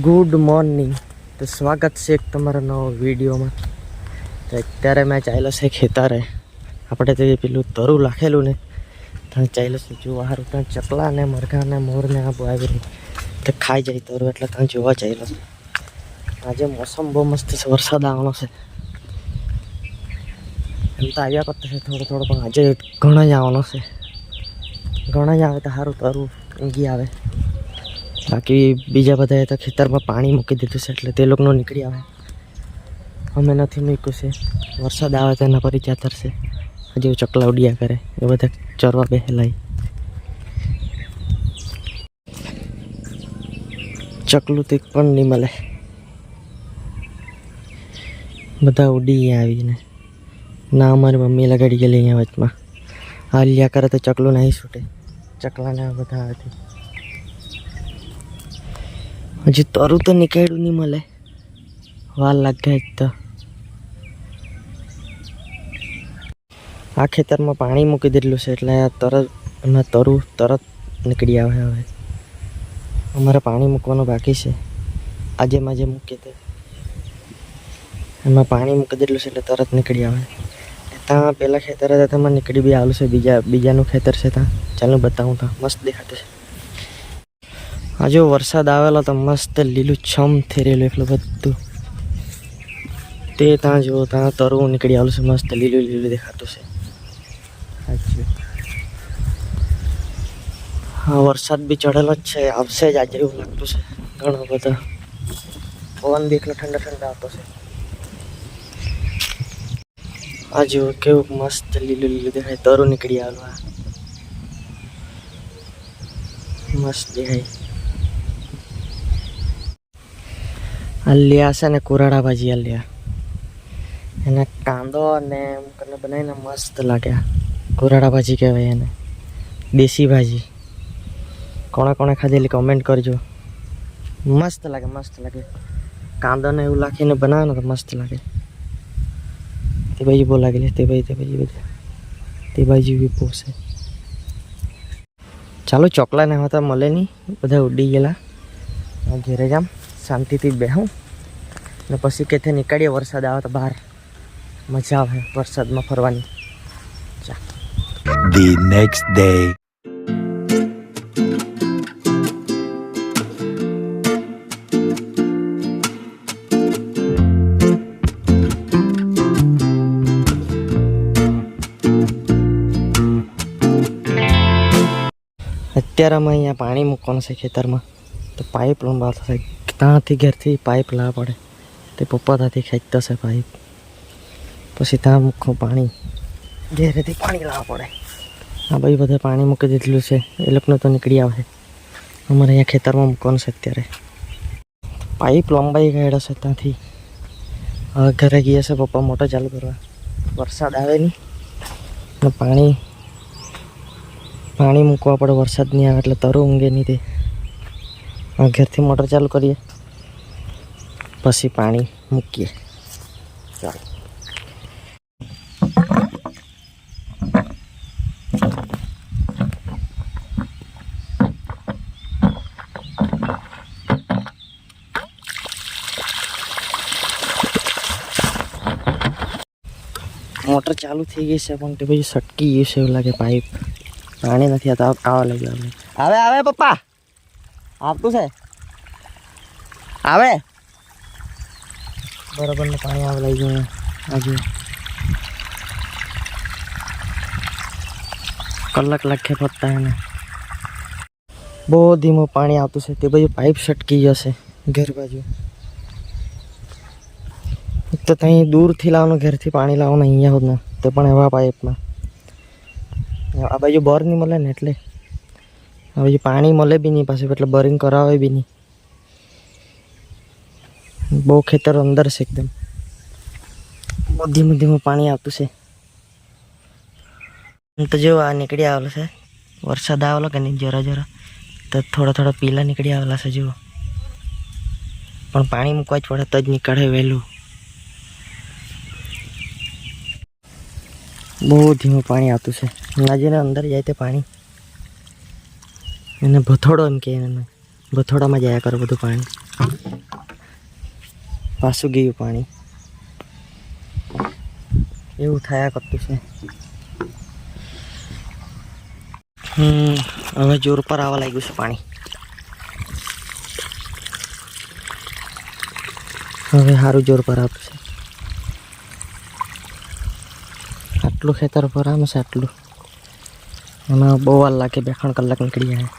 Good morning. તો સ્વાગત છે એક તમારા નવો વિડીયોમાં. તો અત્યારે મેં ચાલ્યો છે ખેતરે. આપણે તે પેલું તરું લાખેલું ને ત્યાં ચાલ્યો છે જોવા સારું. ત્યાં ચકલા ને મરઘા ને મોર ને આ આવી રહ્યું તો ખાઈ જાય તરું, એટલે ત્યાં જોવા ચાલ્યો છે. આજે મોસમ બહુ મસ્ત છે, વરસાદ આવવાનો છે. એમ તો આવ્યા કરતા છે થોડો થોડો, પણ આજે ઘણા જ આવવાનો છે. ઘણા જ આવે તો સારું તરું ઊંઘી આવે. બાકી બીજા બધાએ તો ખેતરમાં પાણી મૂકી દીધું છે, એટલે તે લોકોનું નીકળી આવે. અમે નથી મૂક્યું છે. વરસાદ આવે તો એના પર જાતર છે. હજુ ચકલા ઉડ્યા કરે એ બધા ચરવા બેસેલાય. ચકલું તીક પણ નહીં મળે, બધા ઉડી આવીને. ના અમારી મમ્મી લગાડી ગયેલી અહીંયા વચમાં. હાલ્યા કરે તો ચકલું નહીં છૂટે. ચકલાને બધા હતી. હજી તરું તો નીકળ્યું નહીં મળે, વાર લાગે જ. તો આ ખેતરમાં પાણી મૂકી દીધેલું છે, એટલે તરત એમાં તરું તરત નીકળી આવે. હવે અમારે પાણી મૂકવાનું બાકી છે. આજે માજે મૂકીએ તે એમાં પાણી મૂકી દીધેલું છે, એટલે તરત નીકળી આવે. ત્યાં પહેલાં ખેતર હતા તેમાં નીકળી બી આવેલું છે. બીજાનું ખેતર છે ત્યાં. ચાલો બતાવું. ત્યાં મસ્ત દેખાતું છે. આજે વરસાદ આવેલો તો મસ્ત લીલું છમ થઈ રહેલું એટલું બધું. તે ત્યાં જુઓ, ત્યાં તરવું નીકળી આવેલું છે. મસ્ત લીલું લીલું દેખાતું છે. હા, વરસાદ બી ચડેલો જ છે. આવશે જ આજે એવું લાગતું છે. ઘણો બધો પવન બી એટલો ઠંડા ઠંડા આવતો છે. આ જુઓ કેવું મસ્ત લીલું લીલું દેખાય. તરું નીકળી આવેલું. આ મસ્ત દેખાય. આલિયા છે ને કુરાડા ભાજી આલિયા. એને કાંદો ને એમ કરીને બનાવીને મસ્ત લાગ્યા. કુરાડા ભાજી કહેવાય એને, દેશી ભાજી. કોણે કોણે ખાધેલી કમેન્ટ કરજો. મસ્ત લાગે, મસ્ત લાગે. કાંદો ને એવું લાખીને બનાવે ને તો મસ્ત લાગે. તે બાજુ બહુ લાગેલી. તે બાજુ બધા તે બાજુ બી પોસે. ચાલો, ચોકલા ને હતા મળે નહીં, બધા ઉડી ગયેલા. ઘેરે જામ શાંતિથી બેહું ને પછી કેથે નીકળીએ. વરસાદ આવે તો બહાર મજા આવે વરસાદમાં ફરવાની. The next day. અત્યારે અમે અહીંયા પાણી મૂકવાનું છે ખેતરમાં. તો પાઇપ લંબાવતો છે. ત્યાંથી ઘેરથી પાઇપ લાવવા પડે. તે પપ્પા ત્યાંથી ખેંચતો છે પાઇપ. પછી ત્યાં મૂકવું પાણી. ઘેરેથી પાણી લાવવા પડે. હા ભાઈ, બધા પાણી મૂકી દીધેલું છે. એ લોકોને તો નીકળી આવે. અમારે અહીંયા ખેતરમાં મૂકવાનું છે અત્યારે. પાઇપ લંબાઈ ગયેલો છે ત્યાંથી. હવે ઘરે ગયા છે પપ્પા મોટર ચાલુ કરવા. વરસાદ આવે નહીં ને પાણી મૂકવા પડે. વરસાદ નહીં આવે એટલે તરું ઊંઘે નહીં. તે ઘેરથી મોટર ચાલુ કરીએ પછી પાણી મૂકીએ. ચાલો. મોટર ચાલુ થઈ ગઈ છે, પણ તે પછી સટકી ગયું છે એવું લાગે. પાઇપ પાણી નથી આવતા. આવા લાગ્યું. આવે આવે પપ્પા, આવતું છે. આવે બરાબર ને પાણી આવે લઈ ગયું. હજુ કલાક લાગે પડતા એને. બહુ ધીમું પાણી આવતું છે. તે બાજુ પાઇપ સટકી જશે ઘર બાજુ. તો ત્યાં દૂરથી લાવવાનું, ઘેરથી પાણી લાવવાનું અહીંયા હોત ને, તે પણ એવા પાઇપમાં. આ બાજુ બોર નહીં મળે ને, એટલે આ બાજુ પાણી મળે બી નહીં પાછું, એટલે બોરિંગ કરાવે બી નહીં. બહુ ખેતર અંદર છે એકદમ. બહુ ધીમું ધીમું પાણી આવતું છે. તો જો આ નીકળી આવેલો છે. વરસાદ આવેલો કે નહીં જરા જરા, તો થોડા થોડા પીલા નીકળી આવેલા છે. જુઓ, પણ પાણી મૂકવા જ પડે તો જ નીકળે વહેલું. બહુ ધીમું પાણી આવતું છે. નજીને અંદર જાય તે પાણી એને ભથોડો એમ કે. ભથોડામાં જાયા કરે બધું પાણી. પાછું ગયું પાણી. એવું થયા કરતું છે. હવે જોર પર આવવા લાગ્યું છે પાણી. હવે સારું જોર પર આવતું છે. આટલું ખેતર પર આમ છે આટલું. અને બહુ વાર લાગે, 2-3 કલાક નીકળી જાય.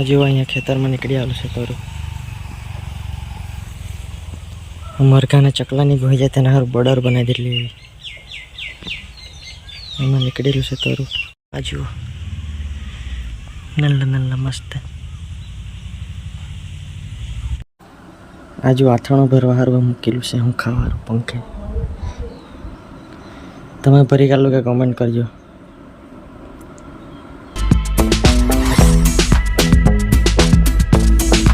હજુ અહીંયા ખેતરમાં નીકળી આવેલું છે તરું. મરઘાના ચકલાની ગોઈ જાય તેના હારું બર્ડર બનાવી દીધેલી. એમાં નીકળેલું છે તરું. આ જુઓ, નલ્લા મસ્ત. આજુ આથાણું ભરવા હારું મૂકેલું છે. હું ખાવાનું પંખે. તમે ભરી કાઢો કે કમેન્ટ કરજો.